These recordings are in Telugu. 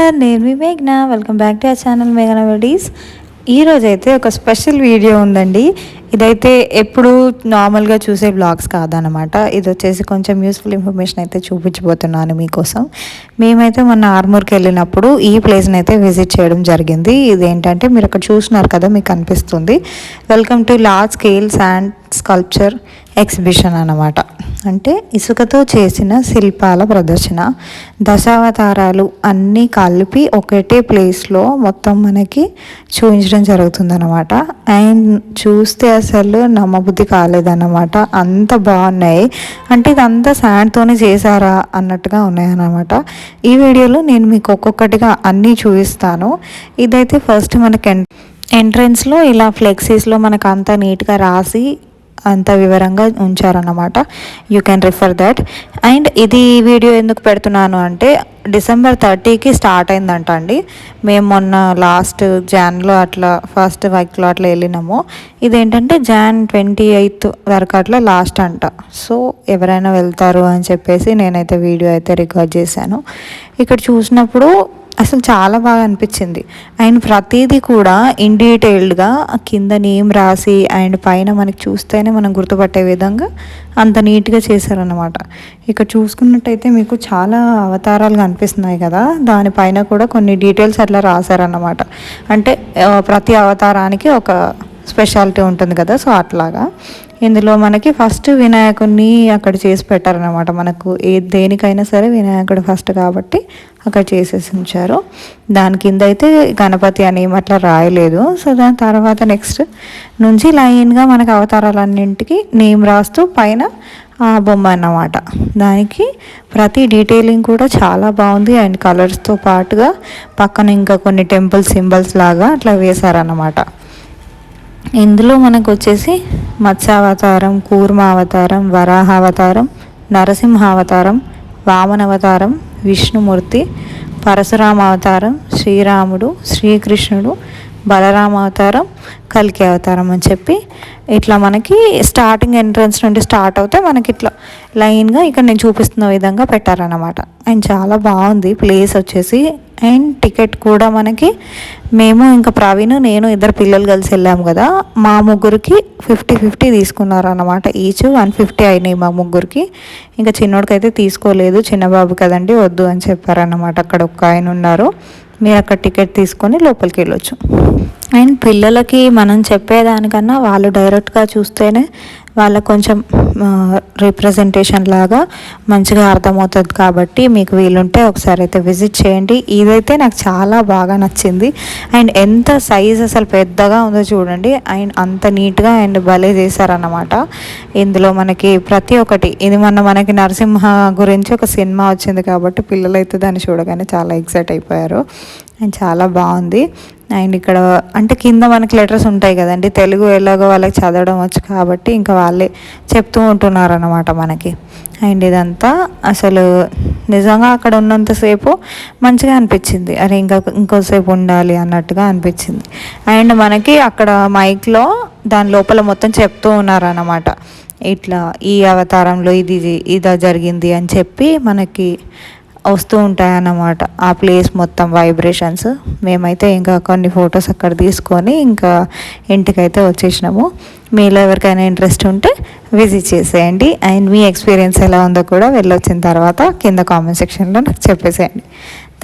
నమస్కార్, నేను మీ మేఘ్న. Welcome back to our channel మేఘనా వెడీస్. ఈరోజైతే ఒక స్పెషల్ వీడియో ఉందండి. ఇదైతే ఎప్పుడు నార్మల్గా చూసే బ్లాగ్స్ కాదనమాట. ఇది వచ్చేసి కొంచెం యూస్ఫుల్ ఇన్ఫర్మేషన్ అయితే చూపించబోతున్నాను మీకోసం. మేమైతే మొన్న ఆర్మూర్కి వెళ్ళినప్పుడు ఈ ప్లేస్ని అయితే విజిట్ చేయడం జరిగింది. ఇదేంటంటే మీరు అక్కడ చూస్తున్నారు కదా, మీకు అనిపిస్తుంది welcome to large scale sand sculpture exhibition అన్నమాట. అంటే ఇసుకతో చేసిన శిల్పాల ప్రదర్శన, దశావతారాలు అన్నీ కలిపి ఒకటే ప్లేస్లో మొత్తం మనకి చూపించడం జరుగుతుందన్నమాట. అండ్ చూస్తే అసలు నమ్మబుద్ధి కాలేదన్నమాట, అంత బాగున్నాయి. అంటే ఇదంతా శాండ్తోనే చేశారా అన్నట్టుగా ఉన్నాయన్నమాట. ఈ వీడియోలో నేను మీకు ఒక్కొక్కటిగా అన్నీ చూపిస్తాను. ఇదైతే ఫస్ట్ మనకి ఎంట్రన్స్లో ఇలా ఫ్లెక్సీస్లో మనకు అంతా నీట్గా రాసి అంత వివరంగా ఉంచారన్నమాట. You can refer that. And ఇది వీడియో ఎందుకు పెడుతున్నాను అంటే December 30కి స్టార్ట్ అయిందంట అండి. మేము మొన్న లాస్ట్ జాన్లో అట్లా ఫస్ట్ వీక్లో అట్లా వెళ్ళినాము. ఇదేంటంటే Jan 28 వరకు అట్లా లాస్ట్ అంట. సో ఎవరైనా వెళ్తారు అని చెప్పేసి నేనైతే వీడియో అయితే రికార్డ్ చేశాను. ఇక్కడ చూసినప్పుడు అసలు చాలా బాగా అనిపించింది. అండ్ ప్రతిదీ కూడా ఇన్ డీటెయిల్డ్గా కింద నేమ్ రాసి అండ్ పైన మనకి చూస్తేనే మనం గుర్తుపట్టే విధంగా అంత నీట్గా చేశారన్నమాట. ఇక్కడ చూసుకున్నట్టయితే మీకు చాలా అవతారాలు కనిపిస్తున్నాయి కదా, దానిపైన కూడా కొన్ని డీటెయిల్స్ అట్లా రాశారన్నమాట. అంటే ప్రతి అవతారానికి ఒక స్పెషాలిటీ ఉంటుంది కదా, సో అట్లాగా ఇందులో మనకి ఫస్ట్ వినాయకుడిని అక్కడ చేసి పెట్టారనమాట. మనకు దేనికైనా సరే వినాయకుడు ఫస్ట్ కాబట్టి అక్కడ చేసేసి ఉంచారు. దాని కింద అయితే గణపతి అని అట్లా రాయలేదు. సో దాని తర్వాత నెక్స్ట్ నుంచి లైన్గా మనకు అవతారాలన్నింటికి నేమ్ రాస్తూ పైన ఆ బొమ్మ అన్నమాట. దానికి ప్రతి డీటెయిలింగ్ కూడా చాలా బాగుంది. అండ్ కలర్స్తో పాటుగా పక్కన ఇంకా కొన్ని టెంపుల్ సింబల్స్ లాగా అట్లా వేశారన్నమాట. ఇందులో మనకు వచ్చేసి మత్స్యావతారం, కూర్మావతారం, వరాహావతారం, నరసింహావతారం, వామనవతారం, విష్ణుమూర్తి, పరశురామ అవతారం, శ్రీరాముడు, శ్రీకృష్ణుడు, బలరామ అవతారం, కల్కి అవతారం అని చెప్పి ఇట్లా మనకి స్టార్టింగ్ ఎంట్రన్స్ నుండి స్టార్ట్ అవుతే మనకి ఇట్లా లైన్గా ఇక్కడ నేను చూపిస్తున్న విధంగా పెట్టారన్నమాట. అండ్ చాలా బాగుంది ప్లేస్ వచ్చేసి. అండ్ టికెట్ కూడా మనకి మేము ఇంకా ప్రవీణ్ నేను ఇద్దరు పిల్లలు కలిసి వెళ్ళాము కదా, మా ముగ్గురికి 50-50 తీసుకున్నారు అన్నమాట. ఈచ్ 150 అయినాయి మా ముగ్గురికి. ఇంకా చిన్నోడికి అయితే తీసుకోలేదు, చిన్నబాబు కదండి వద్దు అని చెప్పారన్నమాట. అక్కడ ఒక్క ఆయన ఉన్నారు, మీరు అక్కడ టికెట్ తీసుకొని లోపలికి వెళ్ళొచ్చు. అండ్ పిల్లలకి మనం చెప్పేదానికన్నా వాళ్ళు డైరెక్ట్గా చూస్తేనే వాళ్ళకు కొంచెం రిప్రజెంటేషన్ లాగా మంచిగా అర్థమవుతుంది. కాబట్టి మీకు వీలుంటే ఒకసారి అయితే విజిట్ చేయండి. ఇదైతే నాకు చాలా బాగా నచ్చింది. అండ్ ఎంత సైజ్ అసలు పెద్దగా ఉందో చూడండి. అండ్ అంత నీట్గా అండ్ భలే చేశారన్నమాట. ఇందులో మనకి ప్రతి ఒక్కటి ఇది మనకి నరసింహ గురించి ఒక సినిమా వచ్చింది కాబట్టి పిల్లలైతే దాన్ని చూడగానే చాలా ఎక్సైట్ అయిపోయారు. అండ్ చాలా బాగుంది. అండ్ ఇక్కడ అంటే కింద మనకి లెటర్స్ ఉంటాయి కదండి, తెలుగు ఎలాగో వాళ్ళకి చదవడం వచ్చు కాబట్టి ఇంకా వాళ్ళే చెప్తూ ఉంటున్నారు అన్నమాట మనకి. అండ్ ఇదంతా అసలు నిజంగా అక్కడ ఉన్నంతసేపు మంచిగా అనిపించింది. అరే ఇంకోసేపు ఉండాలి అన్నట్టుగా అనిపించింది. అండ్ మనకి అక్కడ మైక్లో దాని లోపల మొత్తం చెప్తూ ఉన్నారన్నమాట. ఇట్లా ఈ అవతారంలో ఇది జరిగింది అని చెప్పి మనకి వస్తూ ఉంటాయన్నమాట. ఆ ప్లేస్ మొత్తం వైబ్రేషన్స్. మేమైతే ఇంకా కొన్ని ఫొటోస్ అక్కడ తీసుకొని ఇంకా ఇంటికైతే వచ్చేసినాము. మీలో ఎవరికైనా ఇంట్రెస్ట్ ఉంటే విజిట్ చేసేయండి. అండ్ మీ ఎక్స్పీరియన్స్ ఎలా ఉందో కూడా వెళ్ళొచ్చిన తర్వాత కింద కామెంట్ సెక్షన్లో నాకు చెప్పేసేయండి.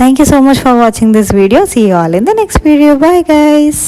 Thank you so much for watching this video. See you all in the next video. Bye guys.